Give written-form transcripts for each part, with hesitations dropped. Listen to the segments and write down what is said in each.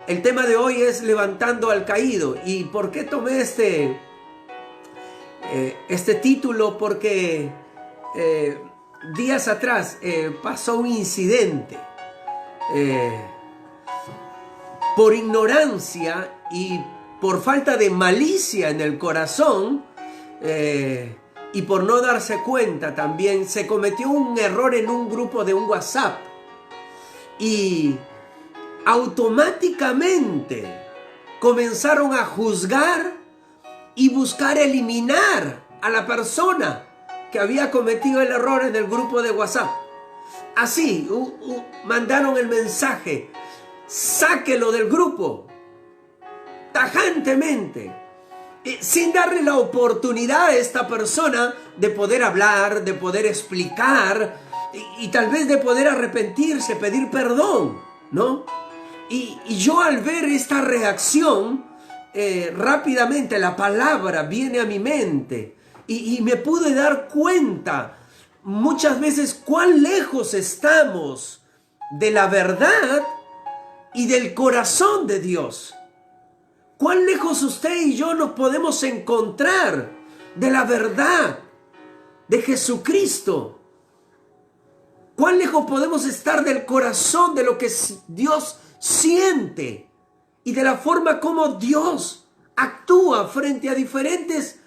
El tema de hoy es levantando al caído. ¿Y por qué tomé este título? Porque días atrás pasó un incidente. Por ignorancia y por falta de malicia en el corazón, y por no darse cuenta también, se cometió un error en un grupo de un WhatsApp. Y automáticamente comenzaron a juzgar y buscar eliminar a la persona que había cometido el error en el grupo de WhatsApp. Así, mandaron el mensaje: sáquelo del grupo, tajantemente, sin darle la oportunidad a esta persona de poder hablar, de poder explicar y tal vez de poder arrepentirse, pedir perdón, ¿no? Y yo, al ver esta reacción, rápidamente la palabra viene a mi mente y me pude dar cuenta muchas veces cuán lejos estamos de la verdad y del corazón de Dios. Cuán lejos usted y yo nos podemos encontrar de la verdad de Jesucristo. Cuán lejos podemos estar del corazón, de lo que Dios siente y de la forma como Dios actúa frente a diferentes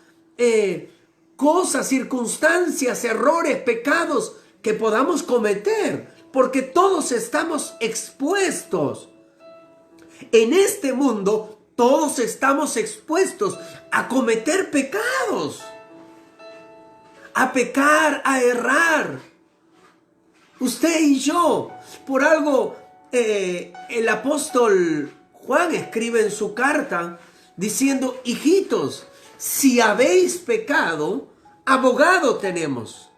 cosas, circunstancias, errores, pecados que podamos cometer, porque todos estamos expuestos. En este mundo todos estamos expuestos a cometer pecados, a pecar, a errar. Usted y yo, por algo, el apóstol Juan escribe en su carta diciendo: hijitos, si habéis pecado, abogado tenemos.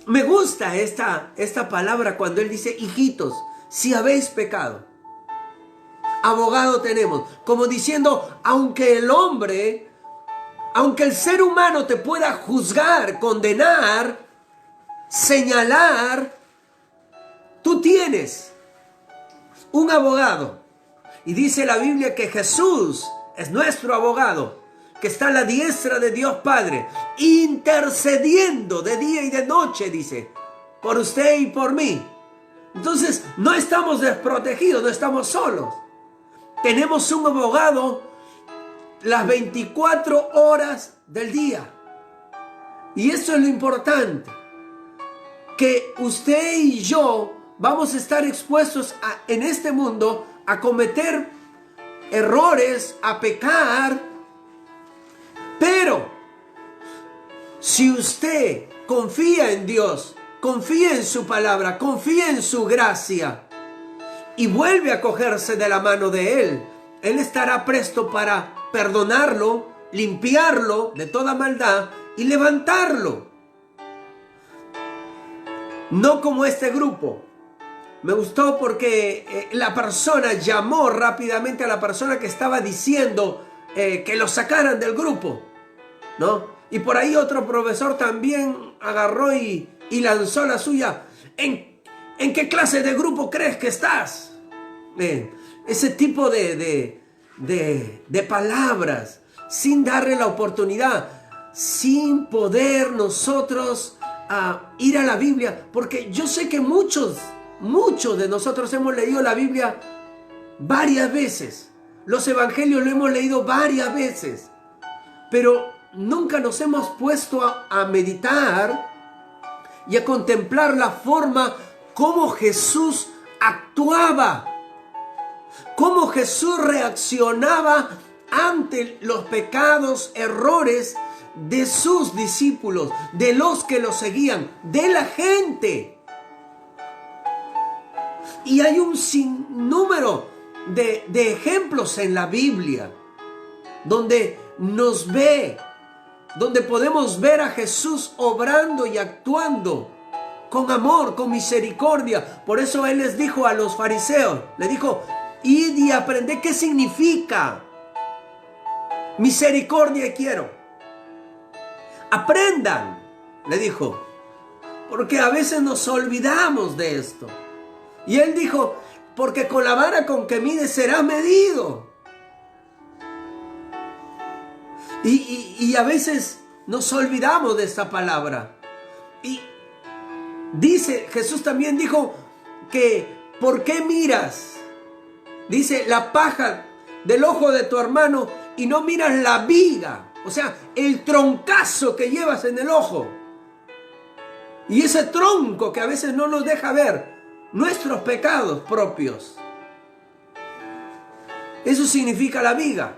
Me gusta esta palabra cuando él dice: hijitos, si habéis pecado, abogado tenemos. Como diciendo, aunque el ser humano te pueda juzgar, condenar, señalar, tú tienes un abogado. Y dice la Biblia que Jesús es nuestro abogado, que está a la diestra de Dios Padre, intercediendo de día y de noche, dice, por usted y por mí. Entonces, no estamos desprotegidos, no estamos solos. Tenemos un abogado las 24 horas del día. Y eso es lo importante, que usted y yo vamos a estar expuestos en este mundo a cometer errores, a pecar. Pero si usted confía en Dios, confía en su palabra, confía en su gracia y vuelve a cogerse de la mano de Él, Él estará presto para perdonarlo, limpiarlo de toda maldad y levantarlo. No como este grupo. Me gustó porque la persona llamó rápidamente a la persona que estaba diciendo que lo sacaran del grupo, ¿no? Y por ahí otro profesor también agarró y lanzó la suya. ¿En qué clase de grupo crees que estás? Ese tipo de palabras, sin darle la oportunidad, sin poder nosotros ir a la Biblia, porque yo sé que muchos de nosotros hemos leído la Biblia varias veces, los evangelios lo hemos leído varias veces, pero nunca nos hemos puesto a meditar y a contemplar la forma como Jesús actuaba, cómo Jesús reaccionaba ante los pecados, errores de sus discípulos, de los que lo seguían, de la gente. Y hay un sinnúmero de ejemplos en la Biblia donde donde podemos ver a Jesús obrando y actuando con amor, con misericordia. Por eso Él les dijo a los fariseos, le dijo: id y aprended qué significa misericordia quiero. Aprendan, le dijo, porque a veces nos olvidamos de esto. Y Él dijo: porque con la vara con que mides serás medido. Y a veces nos olvidamos de esta palabra. Y dice, Jesús también dijo que, ¿por qué miras? Dice, la paja del ojo de tu hermano y no miras la viga. O sea, el troncazo que llevas en el ojo. Y ese tronco que a veces no nos deja ver nuestros pecados propios. Eso significa la viga.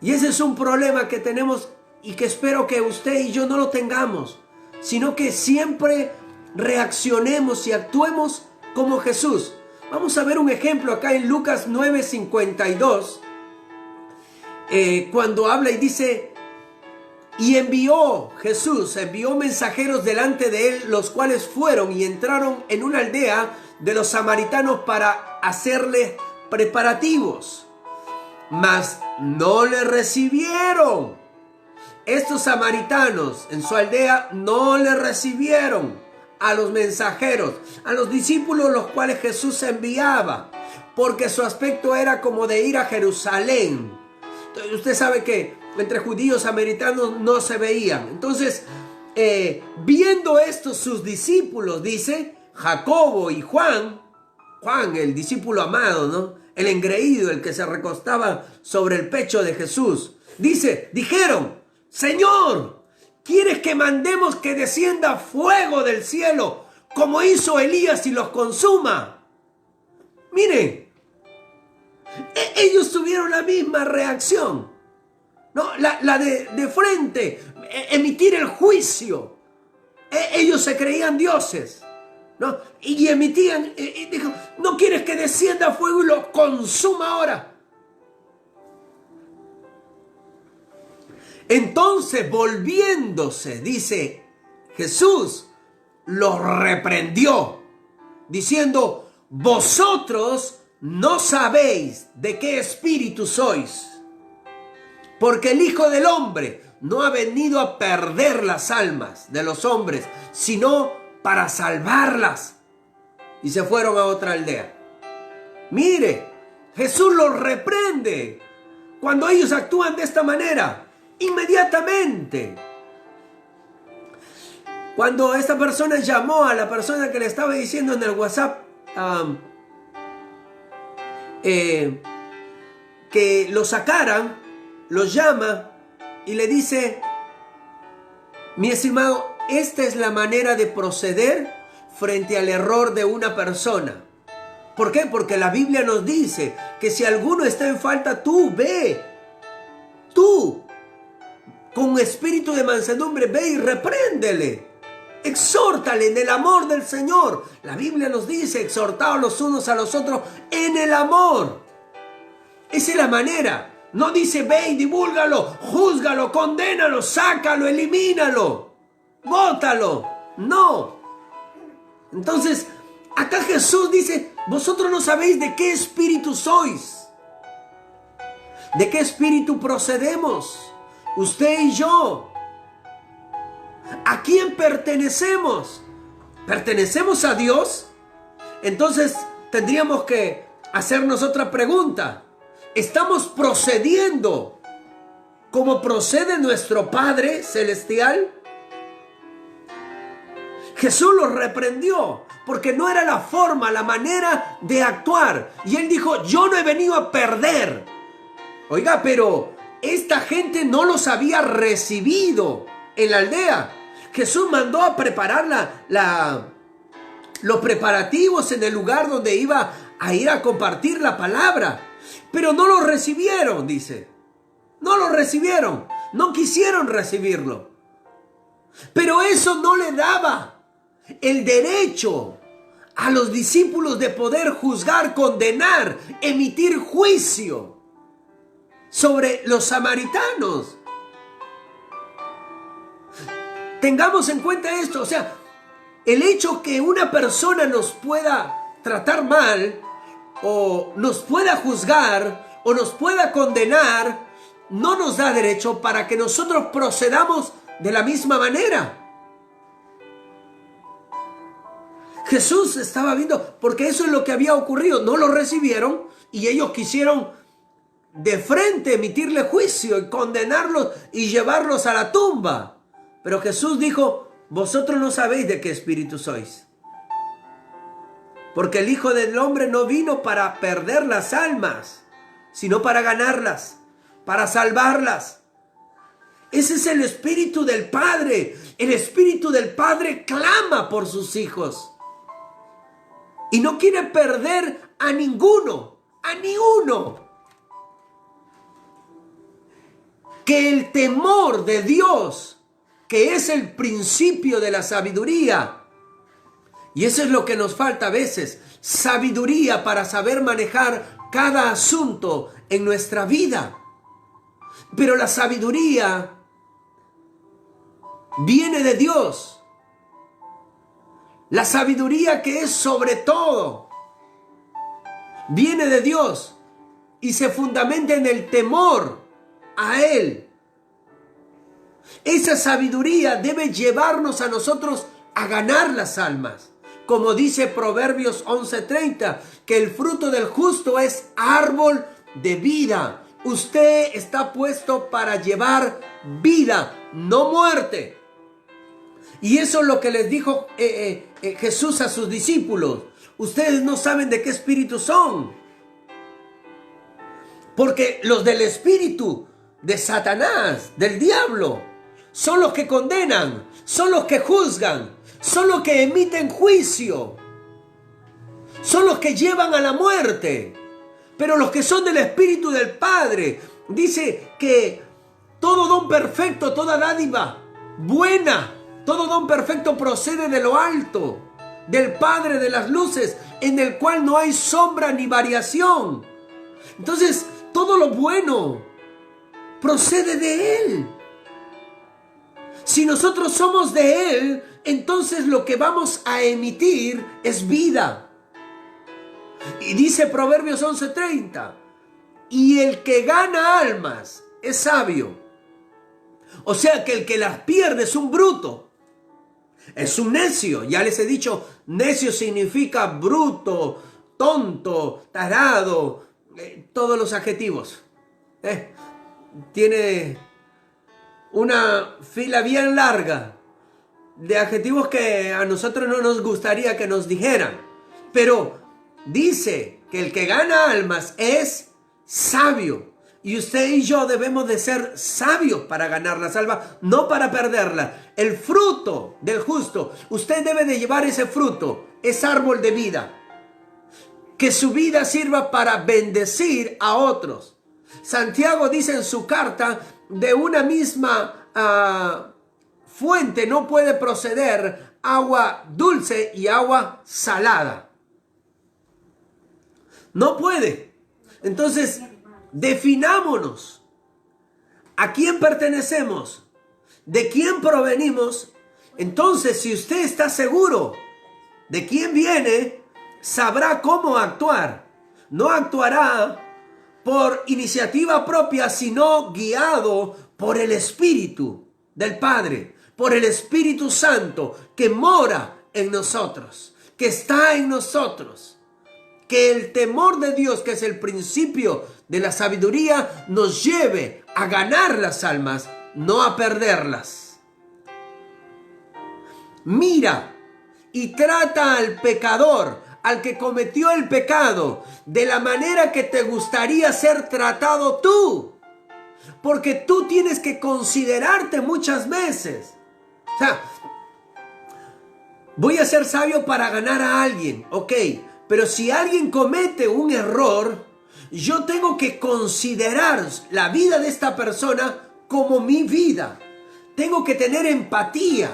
Y ese es un problema que tenemos y que espero que usted y yo no lo tengamos, sino que siempre reaccionemos y actuemos como Jesús. Vamos a ver un ejemplo acá en Lucas 9:52, cuando habla y dice, y Jesús envió mensajeros delante de él, los cuales fueron y entraron en una aldea de los samaritanos para hacerle preparativos. Mas no le recibieron. Estos samaritanos en su aldea no le recibieron a los mensajeros, a los discípulos los cuales Jesús enviaba, porque su aspecto era como de ir a Jerusalén. Entonces, usted sabe que entre judíos y samaritanos no se veían. Entonces, viendo esto sus discípulos, dice, Jacobo y Juan, el discípulo amado, ¿no? El engreído, el que se recostaba sobre el pecho de Jesús. Dijeron, Señor, ¿quieres que mandemos que descienda fuego del cielo, como hizo Elías y los consuma? Miren, ellos tuvieron la misma reacción, ¿no? La de frente, emitir el juicio. Ellos se creían dioses, ¿no? Y emitían, y dijo, ¿no quieres que descienda fuego y lo consuma ahora? Entonces, volviéndose, dice, Jesús los reprendió, diciendo, vosotros no sabéis de qué espíritu sois, porque el Hijo del Hombre no ha venido a perder las almas de los hombres, sino para salvarlas. Y se fueron a otra aldea. Mire, Jesús los reprende cuando ellos actúan de esta manera, inmediatamente. Cuando esta persona llamó a la persona que le estaba diciendo en el WhatsApp que lo sacaran, lo llama y le dice, mi estimado, esta es la manera de proceder frente al error de una persona. ¿Por qué? Porque la Biblia nos dice que si alguno está en falta, tú ve. Tú, con espíritu de mansedumbre, ve y repréndele. Exhórtale en el amor del Señor. La Biblia nos dice, exhortaos los unos a los otros en el amor. Esa es la manera. No dice, ve y divúlgalo, júzgalo, condénalo, sácalo, elimínalo, bótalo. No. Entonces, acá Jesús dice, vosotros no sabéis de qué espíritu sois, de qué espíritu procedemos, usted y yo. ¿A quién pertenecemos? ¿Pertenecemos a Dios? Entonces tendríamos que hacernos otra pregunta. ¿Estamos procediendo como procede nuestro Padre Celestial? Jesús los reprendió porque no era la forma, la manera de actuar. Y él dijo, yo no he venido a perder. Oiga, pero esta gente no los había recibido en la aldea. Jesús mandó a preparar los preparativos en el lugar donde iba a ir a compartir la palabra. Pero no lo recibieron, dice. No lo recibieron. No quisieron recibirlo. Pero eso no le daba el derecho a los discípulos de poder juzgar, condenar, emitir juicio sobre los samaritanos. Tengamos en cuenta esto, o sea, el hecho que una persona nos pueda tratar mal, o nos pueda juzgar, o nos pueda condenar, no nos da derecho para que nosotros procedamos de la misma manera. Jesús estaba viendo, porque eso es lo que había ocurrido. No lo recibieron y ellos quisieron de frente emitirle juicio y condenarlos y llevarlos a la tumba. Pero Jesús dijo, vosotros no sabéis de qué espíritu sois. Porque el Hijo del Hombre no vino para perder las almas, sino para ganarlas, para salvarlas. Ese es el espíritu del Padre. El espíritu del Padre clama por sus hijos. Y no quiere perder a ninguno, a ni uno. Que el temor de Dios, que es el principio de la sabiduría, y eso es lo que nos falta a veces, sabiduría para saber manejar cada asunto en nuestra vida. Pero la sabiduría viene de Dios. La sabiduría que es sobre todo viene de Dios y se fundamenta en el temor a Él. Esa sabiduría debe llevarnos a nosotros a ganar las almas. Como dice Proverbios 11:30, que el fruto del justo es árbol de vida. Usted está puesto para llevar vida, no muerte. Y eso es lo que les dijo Jesús a sus discípulos. Ustedes no saben de qué espíritu son. Porque los del espíritu de Satanás, del diablo, son los que condenan, son los que juzgan, son los que emiten juicio, son los que llevan a la muerte. Pero los que son del espíritu del Padre, dice que todo don perfecto, toda dádiva buena, todo don perfecto procede de lo alto, del Padre de las luces, en el cual no hay sombra ni variación. Entonces, todo lo bueno procede de Él. Si nosotros somos de Él, entonces lo que vamos a emitir es vida. Y dice Proverbios 11:30, y el que gana almas es sabio. O sea que el que las pierde es un bruto, es un necio. Ya les he dicho, necio significa bruto, tonto, tarado, todos los adjetivos. Tiene una fila bien larga de adjetivos que a nosotros no nos gustaría que nos dijeran. Pero dice que el que gana almas es sabio. Y usted y yo debemos de ser sabios para ganar las almas, no para perderla. El fruto del justo, usted debe de llevar ese fruto, es árbol de vida. Que su vida sirva para bendecir a otros. Santiago dice en su carta, de una misma fuente no puede proceder agua dulce y agua salada. No puede. Entonces, definámonos. ¿A quién pertenecemos? ¿De quién provenimos? Entonces, si usted está seguro de quién viene, sabrá cómo actuar. No actuará por iniciativa propia, sino guiado por el Espíritu del Padre, por el Espíritu Santo que mora en nosotros, que está en nosotros. Que el temor de Dios, que es el principio de la sabiduría, nos lleve a ganar las almas, no a perderlas. Mira y trata al pecador, al que cometió el pecado, de la manera que te gustaría ser tratado tú. Porque tú tienes que considerarte muchas veces. O sea, voy a ser sabio para ganar a alguien, ok. Pero si alguien comete un error, yo tengo que considerar la vida de esta persona como mi vida. Tengo que tener empatía.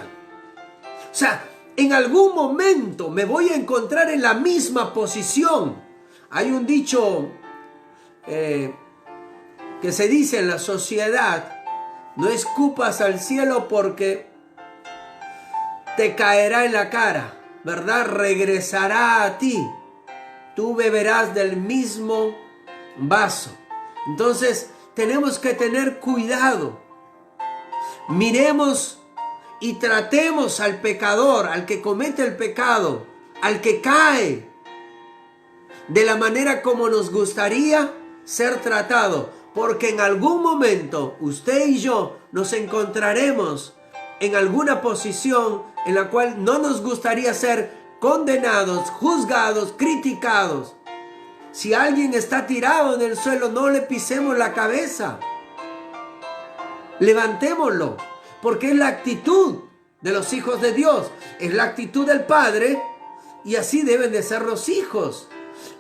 O sea, en algún momento me voy a encontrar en la misma posición. Hay un dicho que se dice en la sociedad: no escupas al cielo porque te caerá en la cara, ¿verdad? Regresará a ti. Tú beberás del mismo vaso. Entonces tenemos que tener cuidado. Miremos y tratemos al pecador, al que comete el pecado, al que cae de la manera como nos gustaría ser tratado, porque en algún momento usted y yo nos encontraremos en alguna posición en la cual no nos gustaría ser condenados, juzgados, criticados. Si alguien está tirado en el suelo, no le pisemos la cabeza, levantémoslo, porque es la actitud de los hijos de Dios, es la actitud del Padre, y así deben de ser los hijos.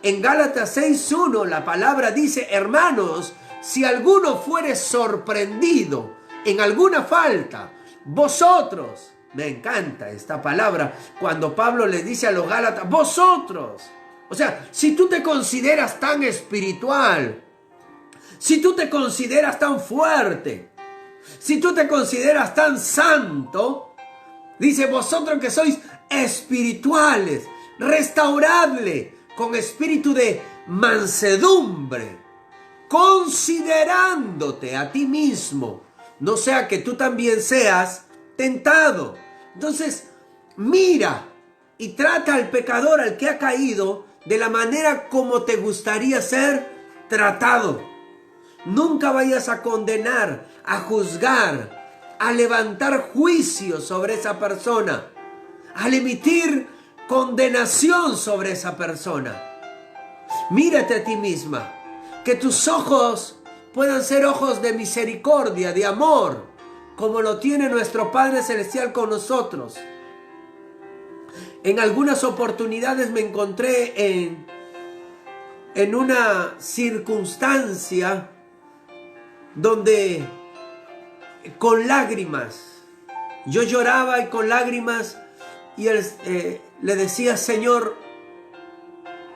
En Gálatas 6:1 la palabra dice: hermanos, si alguno fuere sorprendido en alguna falta, vosotros, me encanta esta palabra, cuando Pablo les dice a los Gálatas, vosotros, o sea, si tú te consideras tan espiritual, si tú te consideras tan fuerte, si tú te consideras tan santo, dice, vosotros que sois espirituales, restauradle con espíritu de mansedumbre, considerándote a ti mismo, no sea que tú también seas tentado. Entonces, mira y trata al pecador, al que ha caído, de la manera como te gustaría ser tratado. Nunca vayas a condenar, a juzgar, a levantar juicio sobre esa persona, al emitir condenación sobre esa persona. Mírate a ti misma, que tus ojos puedan ser ojos de misericordia, de amor, como lo tiene nuestro Padre Celestial con nosotros. En algunas oportunidades me encontré en una circunstancia donde con lágrimas, yo lloraba y con lágrimas, y le decía, Señor,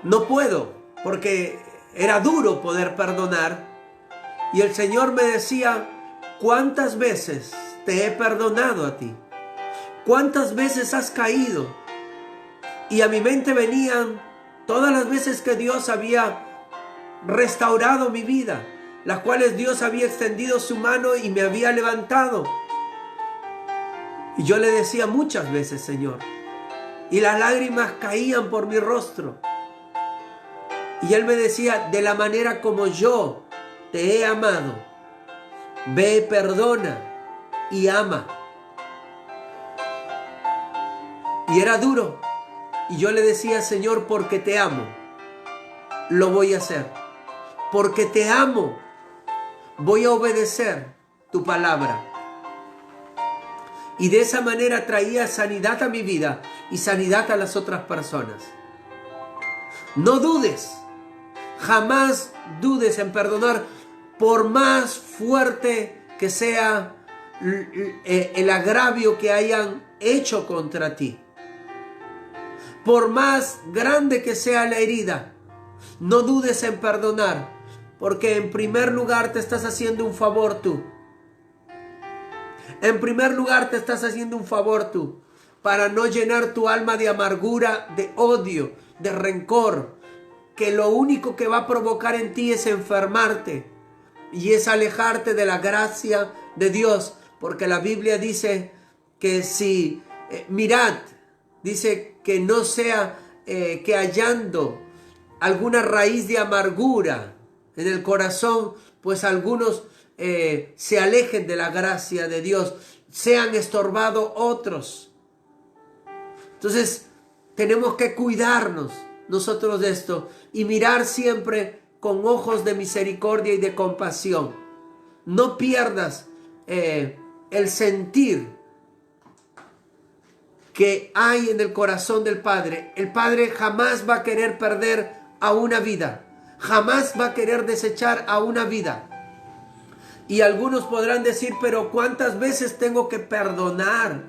no puedo, porque era duro poder perdonar. Y el Señor me decía, ¿cuántas veces te he perdonado a ti? ¿Cuántas veces has caído? Y a mi mente venían todas las veces que Dios había restaurado mi vida, las cuales Dios había extendido su mano y me había levantado. Y yo le decía muchas veces, Señor, y las lágrimas caían por mi rostro. Y Él me decía, de la manera como yo te he amado, ve, perdona y ama. Y era duro. Y yo le decía, Señor, porque te amo, lo voy a hacer. Porque te amo, voy a obedecer tu palabra. Y de esa manera traía sanidad a mi vida y sanidad a las otras personas. No dudes, jamás dudes en perdonar, por más fuerte que sea el agravio que hayan hecho contra ti. Por más grande que sea la herida, no dudes en perdonar, porque en primer lugar te estás haciendo un favor tú. En primer lugar te estás haciendo un favor tú, para no llenar tu alma de amargura, de odio, de rencor, que lo único que va a provocar en ti es enfermarte y es alejarte de la gracia de Dios, porque la Biblia dice que si, mirad, dice que no sea que hallando alguna raíz de amargura en el corazón, pues algunos se alejen de la gracia de Dios, sean estorbados otros. Entonces tenemos que cuidarnos nosotros de esto y mirar siempre con ojos de misericordia y de compasión. No pierdas el sentir que hay en el corazón del Padre. El Padre jamás va a querer perder a una vida, jamás va a querer desechar a una vida. Y algunos podrán decir, pero ¿cuántas veces tengo que perdonar?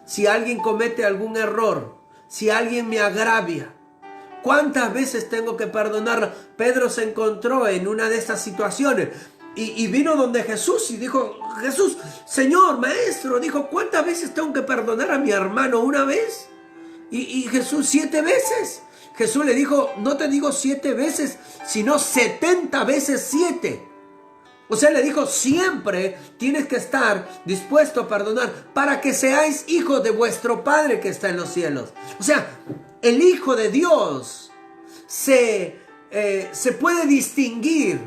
Si alguien comete algún error, si alguien me agravia, ¿cuántas veces tengo que perdonar? Pedro se encontró en una de estas situaciones y vino donde Jesús y dijo, Jesús, Señor, Maestro, dijo, ¿cuántas veces tengo que perdonar a mi hermano? ¿Una vez? Y Jesús, 7 veces. Jesús le dijo, no te digo 7 veces, sino 70 veces 7. O sea, le dijo, siempre tienes que estar dispuesto a perdonar para que seáis hijos de vuestro Padre que está en los cielos. O sea, el Hijo de Dios se puede distinguir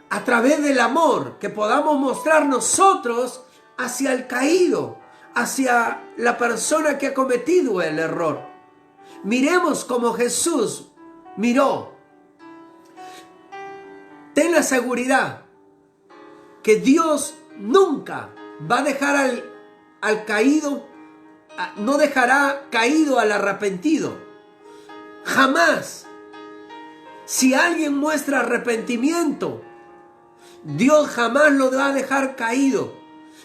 a través del amor que podamos mostrar nosotros hacia el caído, hacia la persona que ha cometido el error. Miremos como Jesús miró. Ten la seguridad que Dios nunca va a dejar al caído, no dejará caído al arrepentido. Jamás. Si alguien muestra arrepentimiento, Dios jamás lo va a dejar caído.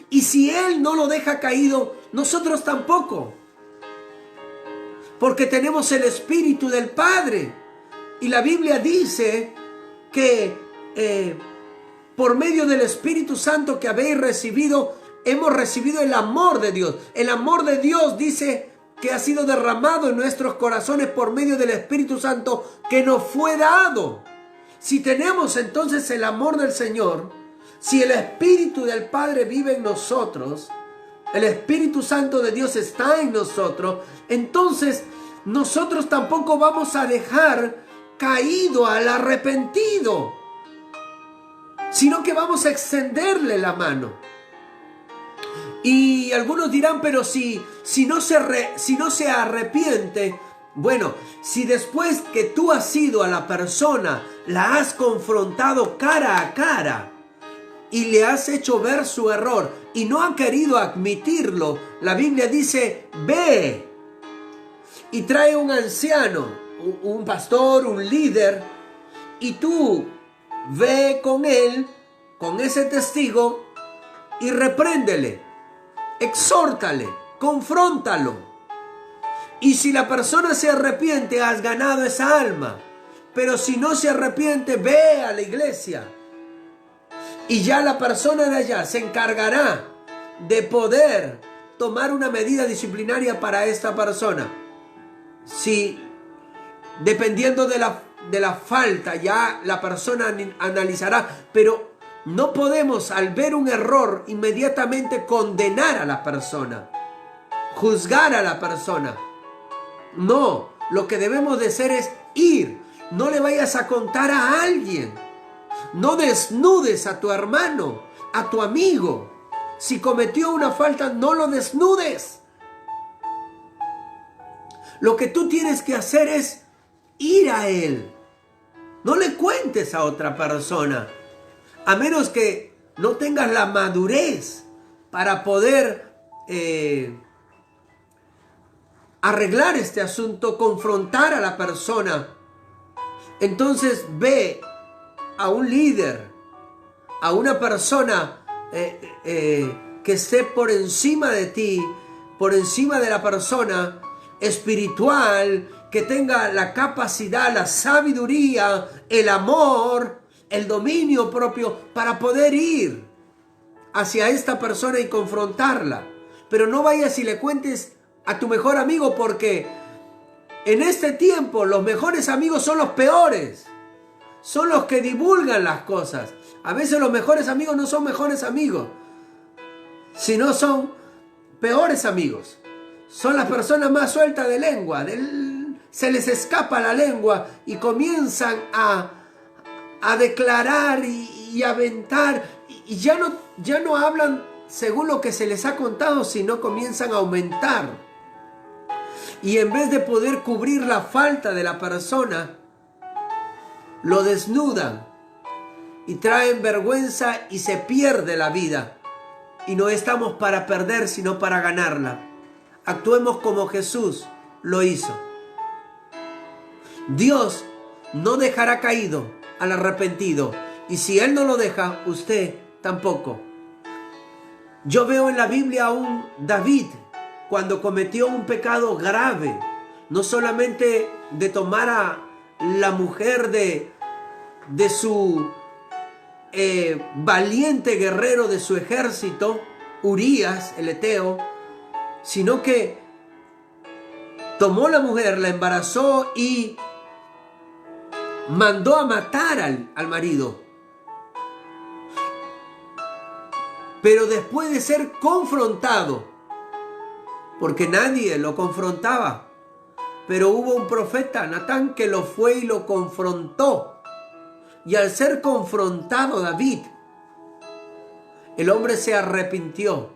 Y si Él no lo deja caído, nosotros tampoco. Porque tenemos el Espíritu del Padre. Y la Biblia dice que por medio del Espíritu Santo que habéis recibido, hemos recibido el amor de Dios. El amor de Dios dice que ha sido derramado en nuestros corazones por medio del Espíritu Santo que nos fue dado. Si tenemos entonces el amor del Señor, si el Espíritu del Padre vive en nosotros, el Espíritu Santo de Dios está en nosotros, entonces nosotros tampoco vamos a dejar caído al arrepentido, sino que vamos a extenderle la mano. Y algunos dirán, pero si no se arrepiente, bueno, si después que tú has ido a la persona, la has confrontado cara a cara y le has hecho ver su error y no ha querido admitirlo, la Biblia dice, ve y trae un anciano, un pastor, un líder, y tú ve con él, con ese testigo, y repréndele, exhórtale, confróntalo. Y si la persona se arrepiente, has ganado esa alma. Pero si no se arrepiente, ve a la iglesia. Y ya la persona de allá se encargará de poder tomar una medida disciplinaria para esta persona. Si, dependiendo de la falta, ya la persona analizará, pero no podemos, al ver un error, inmediatamente condenar a la persona, juzgar a la persona. No, lo que debemos de hacer es ir. No le vayas a contar a alguien. No desnudes a tu hermano, a tu amigo. Si cometió una falta, no lo desnudes. Lo que tú tienes que hacer es ir a él. No le cuentes a otra persona, a menos que no tengas la madurez para poder arreglar este asunto, confrontar a la persona. Entonces ve a un líder, a una persona que esté por encima de ti, por encima de la persona, espiritual, que tenga la capacidad, la sabiduría, el amor, el dominio propio para poder ir hacia esta persona y confrontarla. Pero no vayas y le cuentes a tu mejor amigo, porque en este tiempo los mejores amigos son los peores. Son los que divulgan las cosas. A veces los mejores amigos no son mejores amigos, sino son peores amigos. Son las personas más sueltas de lengua. Se les escapa la lengua y comienzan a declarar y aventar. Y ya no hablan según lo que se les ha contado, sino comienzan a aumentar. Y en vez de poder cubrir la falta de la persona, lo desnudan y traen vergüenza y se pierde la vida. Y no estamos para perder, sino para ganarla. Actuemos como Jesús lo hizo. Dios no dejará caído al arrepentido. Y si Él no lo deja, usted tampoco. Yo veo en la Biblia a un David cuando cometió un pecado grave, no solamente de tomar a la mujer de su valiente guerrero de su ejército, Urías, el Eteo, sino que tomó la mujer, la embarazó y mandó a matar al marido. Pero después de ser confrontado, porque nadie lo confrontaba, pero hubo un profeta, Natán, que lo fue y lo confrontó. Y al ser confrontado David, el hombre se arrepintió.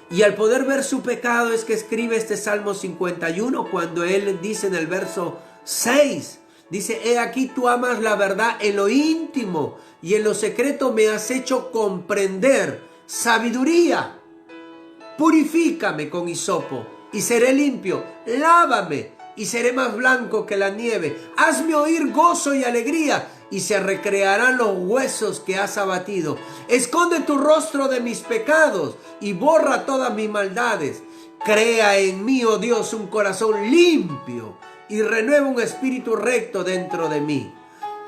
Y al poder ver su pecado es que escribe este Salmo 51, cuando él dice en el verso 6, dice: he aquí tú amas la verdad en lo íntimo y en lo secreto me has hecho comprender sabiduría. Purifícame con hisopo y seré limpio, lávame y seré más blanco que la nieve. Hazme oír gozo y alegría y se recrearán los huesos que has abatido. Esconde tu rostro de mis pecados y borra todas mis maldades. Crea en mí, oh Dios, un corazón limpio y renueva un espíritu recto dentro de mí.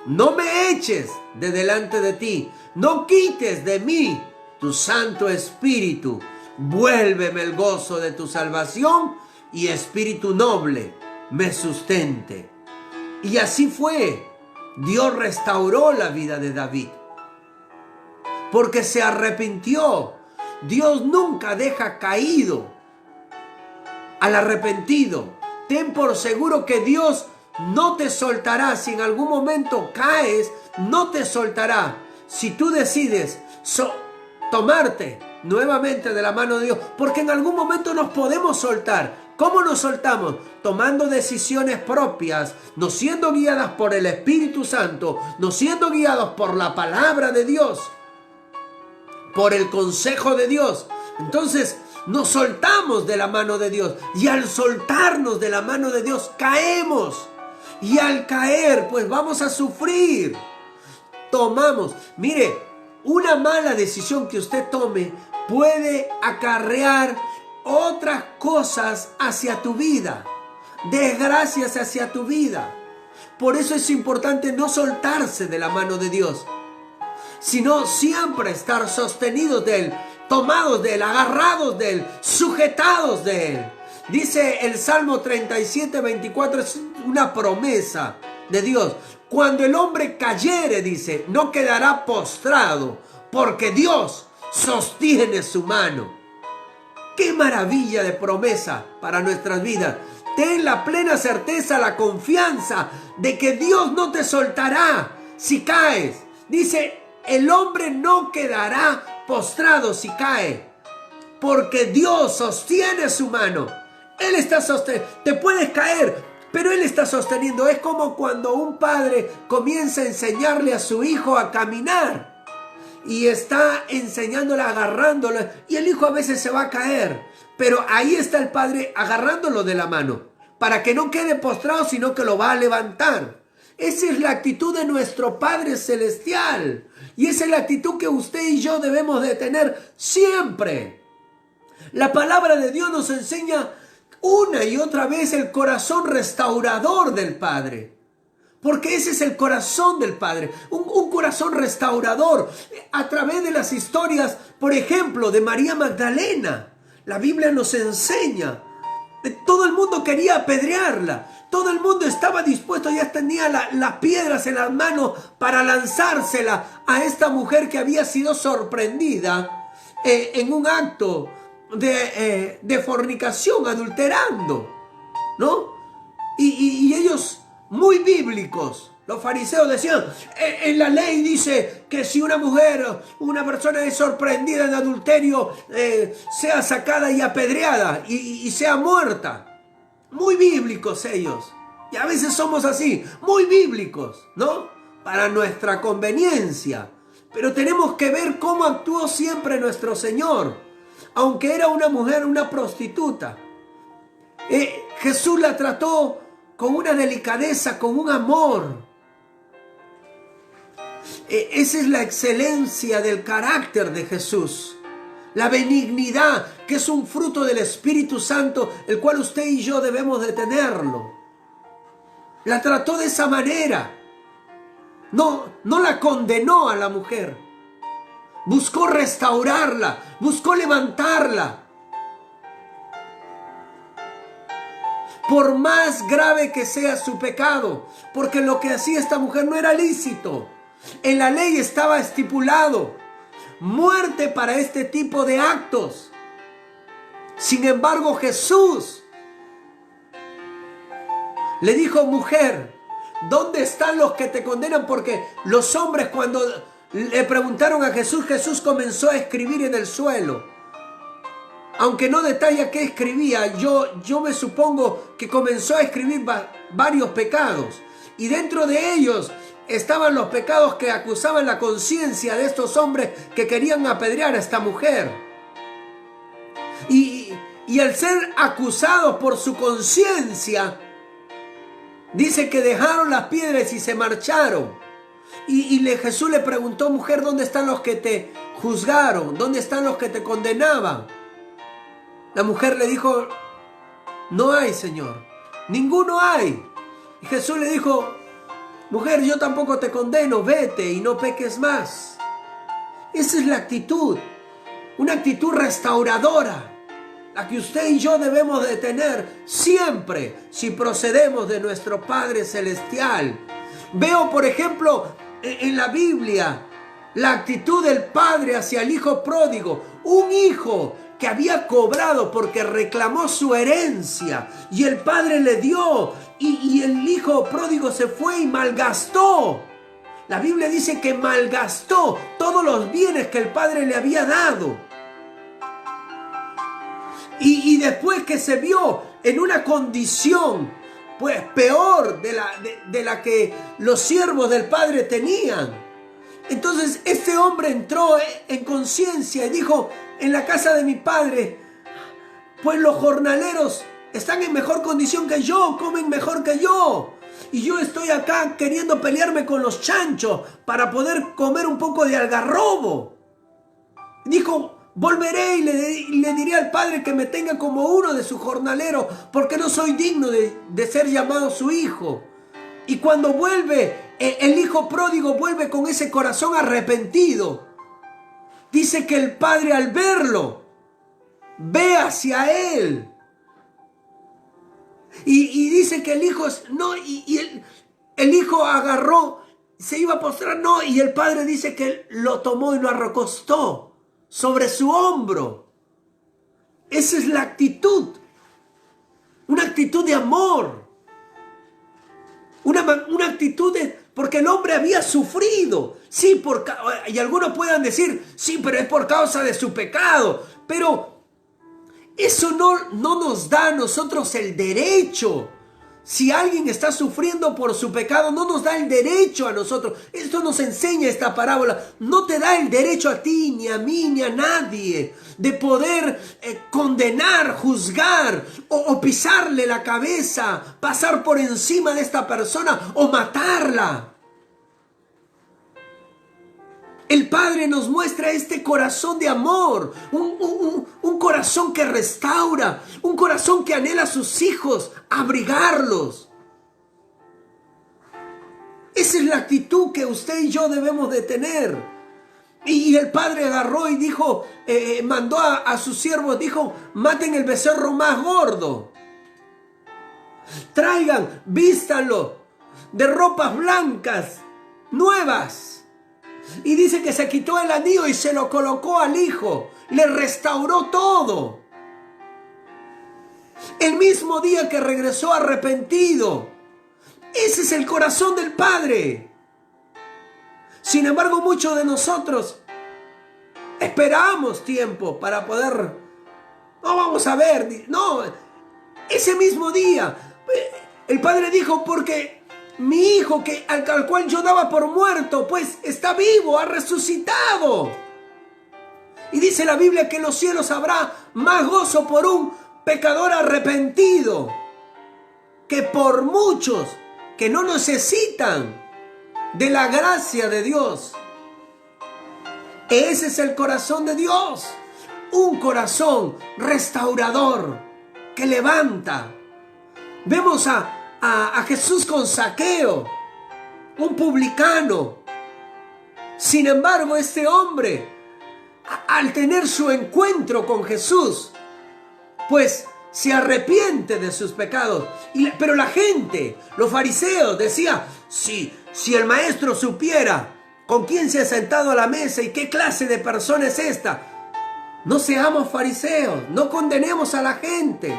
No me eches de delante de ti, no quites de mí tu Santo Espíritu. Vuélveme el gozo de tu salvación y espíritu noble me sustente. Y así fue. Dios restauró la vida de David, porque se arrepintió. Dios nunca deja caído al arrepentido. Ten por seguro que Dios no te soltará. Si en algún momento caes, no te soltará. Si tú decides tomarte nuevamente de la mano de Dios, porque en algún momento nos podemos soltar. ¿Cómo nos soltamos? Tomando decisiones propias, no siendo guiadas por el Espíritu Santo, no siendo guiados por la palabra de Dios, por el consejo de Dios. Entonces nos soltamos de la mano de Dios, y al soltarnos de la mano de Dios caemos, y al caer pues vamos a sufrir. Mire, una mala decisión que usted tome puede acarrear otras cosas hacia tu vida, desgracias hacia tu vida. Por eso es importante no soltarse de la mano de Dios, sino siempre estar sostenidos de Él, tomados de Él, agarrados de Él, sujetados de Él. Dice el Salmo 37, 24, es una promesa de Dios. Cuando el hombre cayere, dice, no quedará postrado, porque Dios sostiene su mano. ¡Qué maravilla de promesa para nuestras vidas! Ten la plena certeza, la confianza de que Dios no te soltará si caes. Dice, el hombre no quedará postrado si cae, porque Dios sostiene su mano. Él está sosteniendo. Te puedes caer, pero Él está sosteniendo. Es como cuando un padre comienza a enseñarle a su hijo a caminar. Y está enseñándole, agarrándolo. Y el hijo a veces se va a caer. Pero ahí está el padre agarrándolo de la mano. Para que no quede postrado, sino que lo va a levantar. Esa es la actitud de nuestro Padre Celestial. Y esa es la actitud que usted y yo debemos de tener siempre. La palabra de Dios nos enseña una y otra vez el corazón restaurador del Padre. Porque ese es el corazón del Padre, un corazón restaurador. A través de las historias, por ejemplo, de María Magdalena, la Biblia nos enseña. Todo el mundo quería apedrearla, todo el mundo estaba dispuesto, ya tenía las piedras en las manos para lanzársela a esta mujer que había sido sorprendida en un acto de fornicación, adulterando, ¿no? Y ellos, muy bíblicos, los fariseos decían, en la ley dice que si una mujer, una persona es sorprendida en adulterio, sea sacada y apedreada y sea muerta. Muy bíblicos ellos. Y a veces somos así, muy bíblicos, ¿no? Para nuestra conveniencia. Pero tenemos que ver cómo actuó siempre nuestro Señor. Aunque era una mujer, una prostituta, Jesús la trató con una delicadeza, con un amor. Esa es la excelencia del carácter de Jesús. La benignidad, que es un fruto del Espíritu Santo, el cual usted y yo debemos de tenerlo. La trató de esa manera. No la condenó a la mujer. Buscó restaurarla, buscó levantarla. Por más grave que sea su pecado, porque lo que hacía esta mujer no era lícito. En la ley estaba estipulado muerte para este tipo de actos. Sin embargo, Jesús le dijo: mujer, ¿dónde están los que te condenan? Porque los hombres, cuando le preguntaron a Jesús, Jesús comenzó a escribir en el suelo. Aunque no detalla qué escribía, yo me supongo que comenzó a escribir varios pecados. Y dentro de ellos estaban los pecados que acusaban la conciencia de estos hombres que querían apedrear a esta mujer. Y al ser acusados por su conciencia, dice que dejaron las piedras y se marcharon. Y Jesús le preguntó: mujer, ¿dónde están los que te juzgaron? ¿Dónde están los que te condenaban? La mujer le dijo: no hay, Señor, ninguno hay. Y Jesús le dijo: mujer, yo tampoco te condeno, vete y no peques más. Esa es la actitud, una actitud restauradora, la que usted y yo debemos de tener siempre si procedemos de nuestro Padre Celestial. Veo, por ejemplo, en la Biblia, la actitud del padre hacia el hijo pródigo, un hijo que había cobrado porque reclamó su herencia y el padre le dio, y el hijo pródigo se fue y malgastó. La Biblia dice que malgastó todos los bienes que el padre le había dado. Y después que se vio en una condición pues peor de la que los siervos del padre tenían, entonces este hombre entró en conciencia y dijo: en la casa de mi padre, pues los jornaleros están en mejor condición que yo, comen mejor que yo, y yo estoy acá queriendo pelearme con los chanchos para poder comer un poco de algarrobo. Dijo: volveré y le diré al padre que me tenga como uno de sus jornaleros, porque no soy digno de ser llamado su hijo. Y cuando vuelve, el hijo pródigo vuelve con ese corazón arrepentido. Dice que el padre, al verlo, ve hacia él. Y dice que el hijo no, el hijo agarró, se iba a postrar, no, y el padre dice que lo tomó y lo recostó sobre su hombro. Esa es la actitud, una actitud de amor, una actitud porque el hombre había sufrido. Sí, y algunos puedan decir: sí, pero es por causa de su pecado. Pero eso no nos da a nosotros el derecho. Si alguien está sufriendo por su pecado, no nos da el derecho a nosotros. Esto nos enseña esta parábola. No te da el derecho a ti, ni a mí, ni a nadie, de poder condenar, juzgar o pisarle la cabeza, pasar por encima de esta persona o matarla. El Padre nos muestra este corazón de amor, un corazón que restaura, un corazón que anhela a sus hijos, abrigarlos. Esa es la actitud que usted y yo debemos de tener. Y el Padre agarró y dijo, mandó a sus siervos, dijo: maten el becerro más gordo, traigan, vístanlo de ropas blancas, nuevas. Y dice que se quitó el anillo y se lo colocó al hijo. Le restauró todo. El mismo día que regresó arrepentido. Ese es el corazón del Padre. Sin embargo, muchos de nosotros esperamos tiempo para poder... No, vamos a ver. No, ese mismo día. El Padre dijo: porque mi hijo, al cual yo daba por muerto, pues está vivo, ha resucitado. Y dice la Biblia que en los cielos habrá más gozo por un pecador arrepentido que por muchos que no necesitan de la gracia de Dios. Ese es el corazón de Dios, un corazón restaurador que levanta. Vemos a Jesús con Zaqueo, un publicano. Sin embargo, este hombre, al tener su encuentro con Jesús, pues se arrepiente de sus pecados. Pero la gente, los fariseos, decía: si el maestro supiera ¿Con quién se ha sentado a la mesa y qué clase de persona es esta? No seamos fariseos, no condenemos a la gente.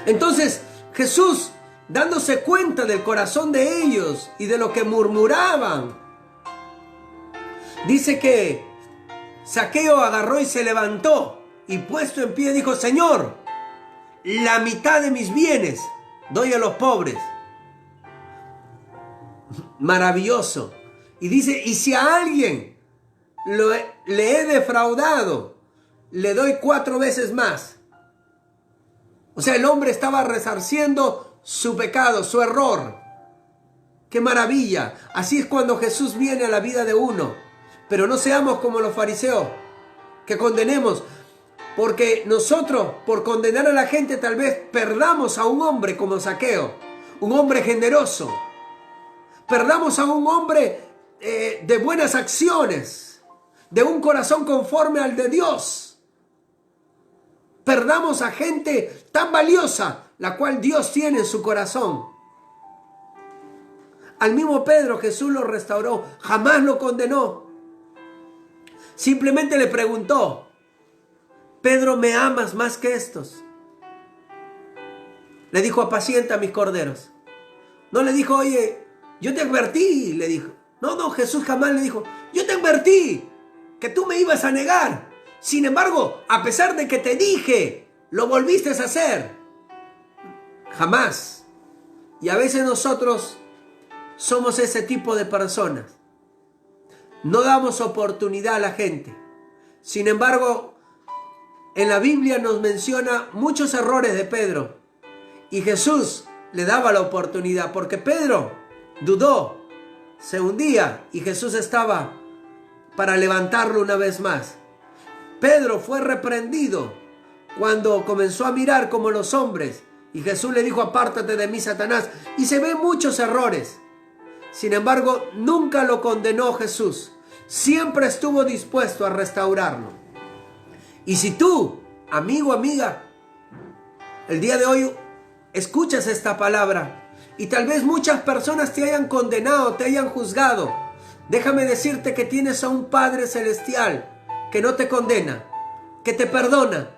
Entonces Jesús, dándose cuenta del corazón de ellos y de lo que murmuraban, dice que Zaqueo agarró y se levantó y puesto en pie dijo: Señor, la mitad de mis bienes doy a los pobres. Maravilloso. Y dice: y si a alguien le he defraudado, le doy 4 veces más. O sea, el hombre estaba resarciendo su pecado, su error. ¡Qué maravilla! Así es cuando Jesús viene a la vida de uno. Pero no seamos como los fariseos, que condenemos. Porque nosotros, por condenar a la gente, tal vez perdamos a un hombre como Zaqueo, un hombre generoso. Perdamos a un hombre de buenas acciones, de un corazón conforme al de Dios. Perdamos a gente tan valiosa, la cual Dios tiene en su corazón. Al mismo Pedro Jesús lo restauró, jamás lo condenó. Simplemente le preguntó: Pedro, ¿me amas más que estos? Le dijo: apacienta mis corderos. No le dijo: oye, yo te advertí, le dijo. No, Jesús jamás le dijo: yo te advertí que tú me ibas a negar. Sin embargo, a pesar de que te dije, lo volviste a hacer. Jamás. Y a veces nosotros somos ese tipo de personas. No damos oportunidad a la gente. Sin embargo, en la Biblia nos menciona muchos errores de Pedro. Y Jesús le daba la oportunidad, porque Pedro dudó, se hundía y Jesús estaba para levantarlo una vez más. Pedro fue reprendido cuando comenzó a mirar como los hombres y Jesús le dijo: apártate de mí, Satanás. Y se ven muchos errores. Sin embargo, nunca lo condenó Jesús. Siempre estuvo dispuesto a restaurarlo. Y si tú, amigo, amiga, el día de hoy escuchas esta palabra y tal vez muchas personas te hayan condenado, te hayan juzgado, déjame decirte que tienes a un Padre Celestial que no te condena, que te perdona.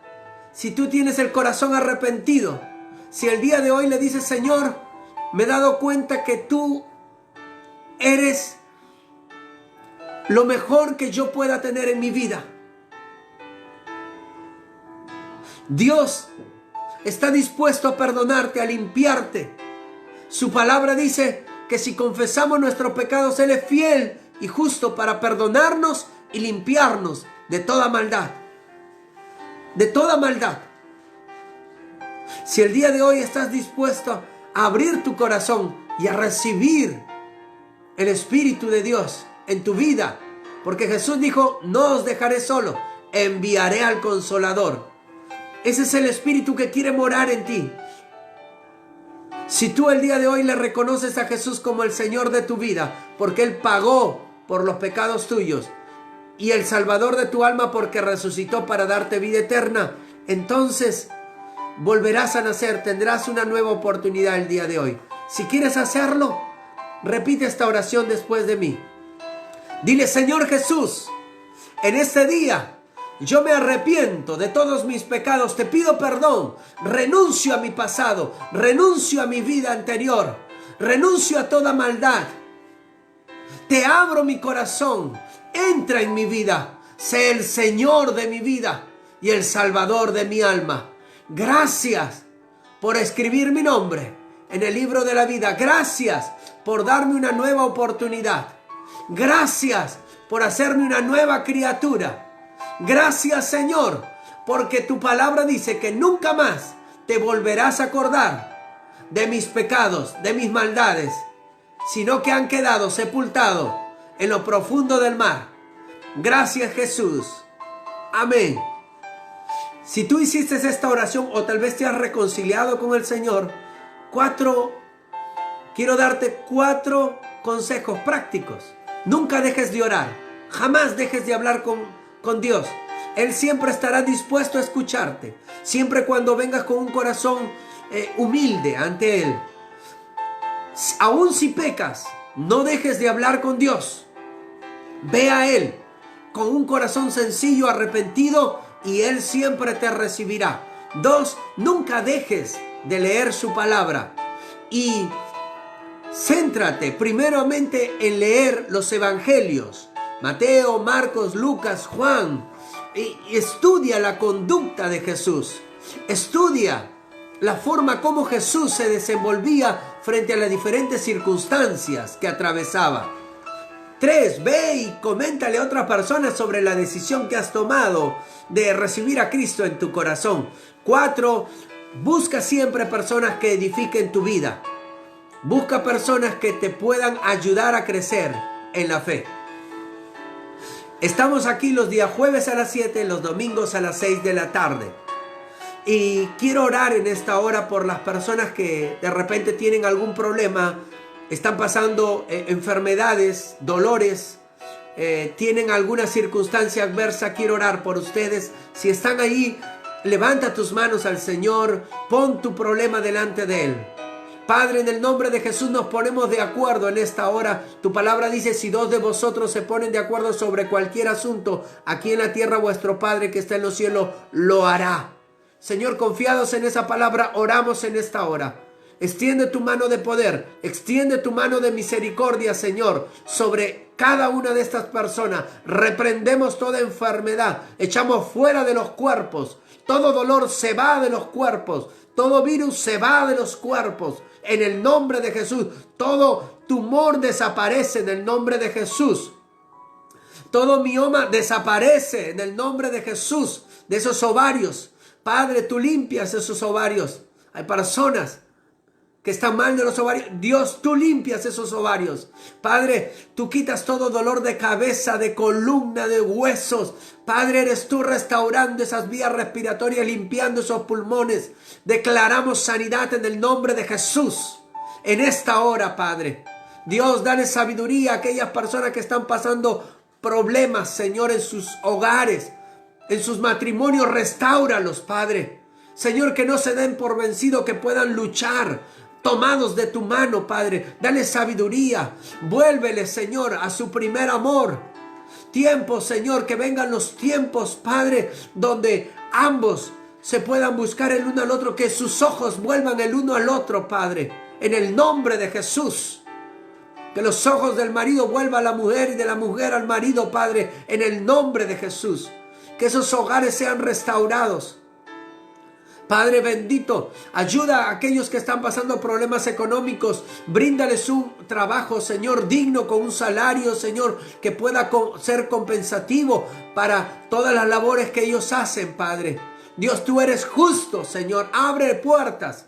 Si tú tienes el corazón arrepentido, si el día de hoy le dices: Señor, me he dado cuenta que tú eres lo mejor que yo pueda tener en mi vida. Dios está dispuesto a perdonarte, a limpiarte. Su palabra dice que si confesamos nuestros pecados, Él es fiel y justo para perdonarnos y limpiarnos de toda maldad. De toda maldad. Si el día de hoy estás dispuesto a abrir tu corazón y a recibir el Espíritu de Dios en tu vida, porque Jesús dijo: no os dejaré solo, enviaré al Consolador. Ese es el Espíritu que quiere morar en ti. Si tú el día de hoy le reconoces a Jesús como el Señor de tu vida, porque Él pagó por los pecados tuyos, y el Salvador de tu alma porque resucitó para darte vida eterna, entonces volverás a nacer, tendrás una nueva oportunidad el día de hoy. Si quieres hacerlo, repite esta oración después de mí. Dile: Señor Jesús, en este día yo me arrepiento de todos mis pecados, te pido perdón, renuncio a mi pasado, renuncio a mi vida anterior, renuncio a toda maldad. Te abro mi corazón, entra en mi vida, sé el Señor de mi vida y el Salvador de mi alma. Gracias por escribir mi nombre en el libro de la vida. Gracias por darme una nueva oportunidad. Gracias por hacerme una nueva criatura. Gracias, Señor, porque tu palabra dice que nunca más te volverás a acordar de mis pecados, de mis maldades, sino que han quedado sepultados en lo profundo del mar. Gracias, Jesús. Amén. Si tú hiciste esta oración o tal vez te has reconciliado con el Señor, quiero darte 4 consejos prácticos. Nunca dejes de orar. Jamás dejes de hablar con Dios. Él siempre estará dispuesto a escucharte. Siempre cuando vengas con un corazón humilde ante Él. Aún si pecas, no dejes de hablar con Dios. Ve a Él con un corazón sencillo, arrepentido, y Él siempre te recibirá. 2, nunca dejes de leer su palabra. Y céntrate primeramente en leer los evangelios. Mateo, Marcos, Lucas, Juan. Y estudia la conducta de Jesús. Estudia la forma como Jesús se desenvolvía frente a las diferentes circunstancias que atravesaba. 3, ve y coméntale a otras personas sobre la decisión que has tomado de recibir a Cristo en tu corazón. 4, busca siempre personas que edifiquen tu vida. Busca personas que te puedan ayudar a crecer en la fe. Estamos aquí los días jueves a las 7, los domingos a las 6 de la tarde. Y quiero orar en esta hora por las personas que de repente tienen algún problema, están pasando enfermedades, dolores, tienen alguna circunstancia adversa. Quiero orar por ustedes. Si están ahí, levanta tus manos al Señor, pon tu problema delante de Él. Padre, en el nombre de Jesús nos ponemos de acuerdo en esta hora. Tu palabra dice, si 2 de vosotros se ponen de acuerdo sobre cualquier asunto, aquí en la tierra vuestro Padre que está en los cielos lo hará. Señor, confiados en esa palabra, oramos en esta hora. Extiende tu mano de poder, extiende tu mano de misericordia, Señor, sobre cada una de estas personas. Reprendemos toda enfermedad, echamos fuera de los cuerpos. Todo dolor se va de los cuerpos, todo virus se va de los cuerpos. En el nombre de Jesús, todo tumor desaparece en el nombre de Jesús. Todo mioma desaparece en el nombre de Jesús, de esos ovarios. Padre, tú limpias esos ovarios. Hay personas que están mal de los ovarios. Dios, tú limpias esos ovarios. Padre, tú quitas todo dolor de cabeza, de columna, de huesos. Padre, eres tú restaurando esas vías respiratorias, limpiando esos pulmones. Declaramos sanidad en el nombre de Jesús. En esta hora, Padre. Dios, dale sabiduría a aquellas personas que están pasando problemas, Señor, en sus hogares, en sus matrimonios. Restáuralos, Padre. Señor, que no se den por vencido, que puedan luchar tomados de tu mano, Padre. Dale sabiduría. Vuélvele, Señor, a su primer amor. Tiempos, Señor, que vengan los tiempos, Padre, donde ambos se puedan buscar el uno al otro, que sus ojos vuelvan el uno al otro, Padre, en el nombre de Jesús. Que los ojos del marido vuelvan a la mujer y de la mujer al marido, Padre, en el nombre de Jesús. Que esos hogares sean restaurados. Padre bendito, ayuda a aquellos que están pasando problemas económicos. Bríndales un trabajo, Señor, digno, con un salario, Señor, que pueda ser compensativo para todas las labores que ellos hacen, Padre. Dios, tú eres justo, Señor. Abre puertas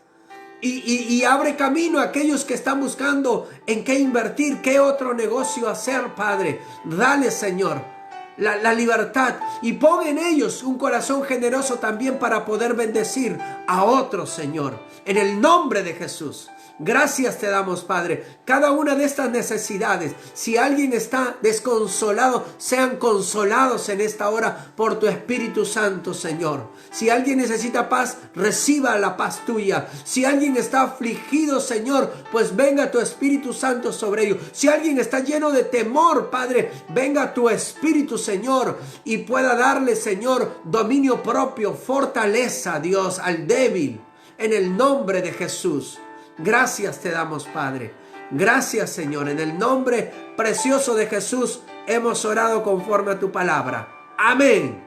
y abre camino a aquellos que están buscando en qué invertir, qué otro negocio hacer, Padre. Dale, Señor, la libertad, y pon en ellos un corazón generoso también para poder bendecir a otros, Señor, en el nombre de Jesús. Gracias te damos, Padre. Cada una de estas necesidades, si alguien está desconsolado, sean consolados en esta hora por tu Espíritu Santo, Señor. Si alguien necesita paz, reciba la paz tuya. Si alguien está afligido, Señor, pues venga tu Espíritu Santo sobre ellos. Si alguien está lleno de temor, Padre, venga tu Espíritu, Señor, y pueda darle, Señor, dominio propio, fortaleza, Dios, al débil, en el nombre de Jesús. Gracias te damos, Padre. Gracias, Señor. En el nombre precioso de Jesús hemos orado conforme a tu palabra. Amén.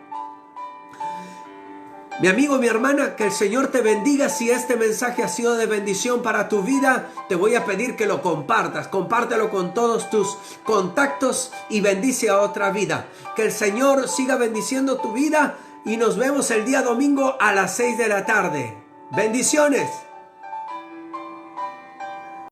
Mi amigo, mi hermana, que el Señor te bendiga. Si este mensaje ha sido de bendición para tu vida, te voy a pedir que lo compartas. Compártelo con todos tus contactos y bendice a otra vida. Que el Señor siga bendiciendo tu vida y nos vemos el día domingo a las 6 de la tarde. Bendiciones.